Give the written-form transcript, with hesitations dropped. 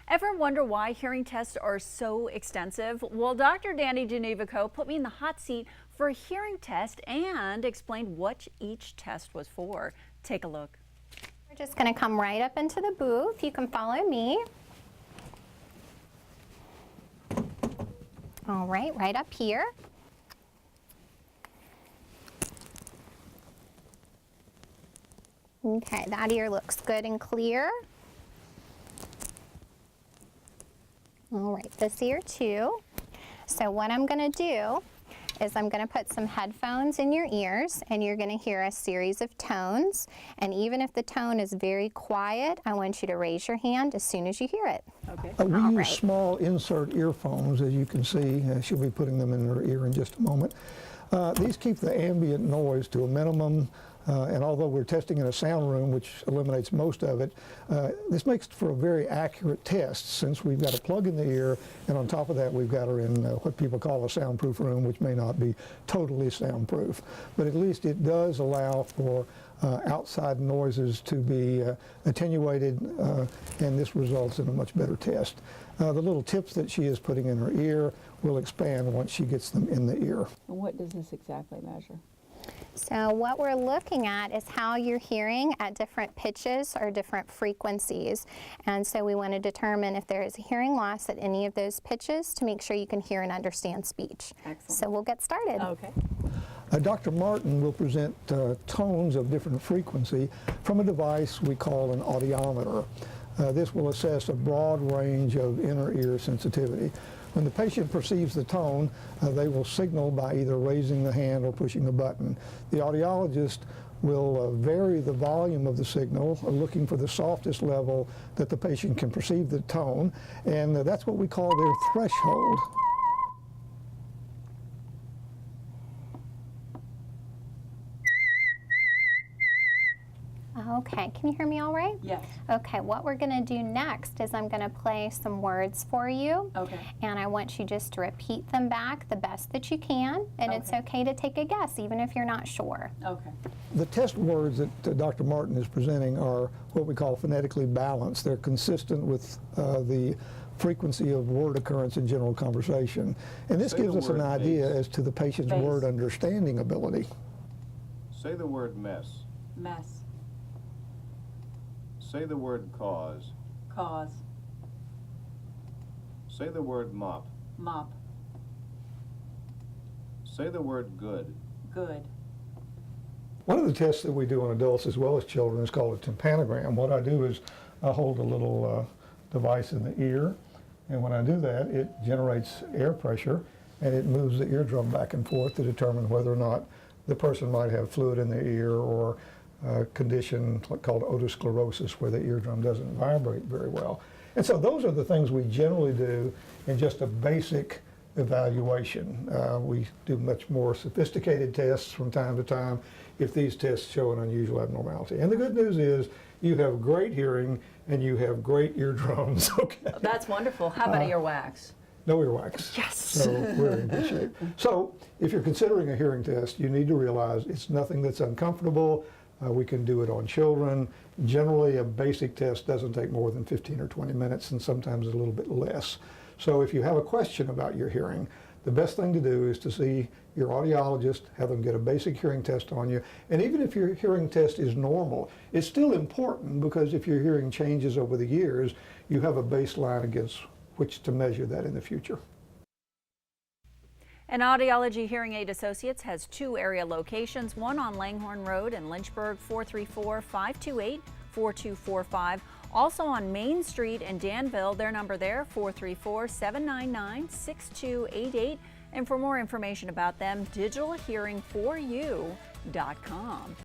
Ever wonder why hearing tests are so extensive? Well, Dr. Gnewikow put me in the hot seat for a hearing test and explained what each test was for. Take a look. We're just going to come right up into the booth. You can follow me. All right up here. Okay, that ear looks good and clear. All right, this ear too. So what I'm going to do is I'm going to put some headphones in your ears, and you're going to hear a series of tones. And even if the tone is very quiet, I want you to raise your hand as soon as you hear it. Okay. We use small insert earphones, as you can see. She'll be putting them in her ear in just a moment. These keep the ambient noise to a minimum, and although we're testing in a sound room, which eliminates most of it, this makes for a very accurate test, since we've got a plug in the ear, and on top of that we've got her in what people call a soundproof room, which may not be totally soundproof. But at least it does allow for outside noises to be attenuated, and this results in a much better test. The little tips that she is putting in her ear will expand once she gets them in the ear. And what does this exactly measure? So what we're looking at is how you're hearing at different pitches or different frequencies. And so we want to determine if there is a hearing loss at any of those pitches to make sure you can hear and understand speech. Excellent. So we'll get started. Okay. Dr. Martin will present tones of different frequency from a device we call an audiometer. This will assess a broad range of inner ear sensitivity. When the patient perceives the tone, they will signal by either raising the hand or pushing the button. The audiologist will vary the volume of the signal, looking for the softest level that the patient can perceive the tone, and that's what we call their threshold. Okay, can you hear me all right? Yes. Okay, what we're going to do next is I'm going to play some words for you. Okay. And I want you just to repeat them back the best that you can. And it's okay to take a guess, even if you're not sure. Okay. The test words that Dr. Martin is presenting are what we call phonetically balanced. They're consistent with the frequency of word occurrence in general conversation. And this gives us an idea as to the patient's word understanding ability. Say the word mess. Mess. Say the word cause. Cause. Say the word mop. Mop. Say the word good. Good. One of the tests that we do on adults as well as children is called a tympanogram. What I do is I hold a little device in the ear, and when I do that, it generates air pressure, and it moves the eardrum back and forth to determine whether or not the person might have fluid in their ear or a condition called otosclerosis, where the eardrum doesn't vibrate very well. And so those are the things we generally do in just a basic evaluation. We do much more sophisticated tests from time to time if these tests show an unusual abnormality. And the good news is you have great hearing and you have great eardrums. Okay. That's wonderful. How about earwax? No earwax. Yes. So we're in good shape. So if you're considering a hearing test, you need to realize it's nothing that's uncomfortable. We can do it on children. Generally, a basic test doesn't take more than 15 or 20 minutes, and sometimes a little bit less. So if you have a question about your hearing, the best thing to do is to see your audiologist, have them get a basic hearing test on you. And even if your hearing test is normal, it's still important, because if your hearing changes over the years, you have a baseline against which to measure that in the future. And Audiology Hearing Aid Associates has 2 area locations, one on Langhorne Road in Lynchburg, 434-528-4245. Also on Main Street in Danville, their number there, 434-799-6288. And for more information about them, digitalhearing4u.com.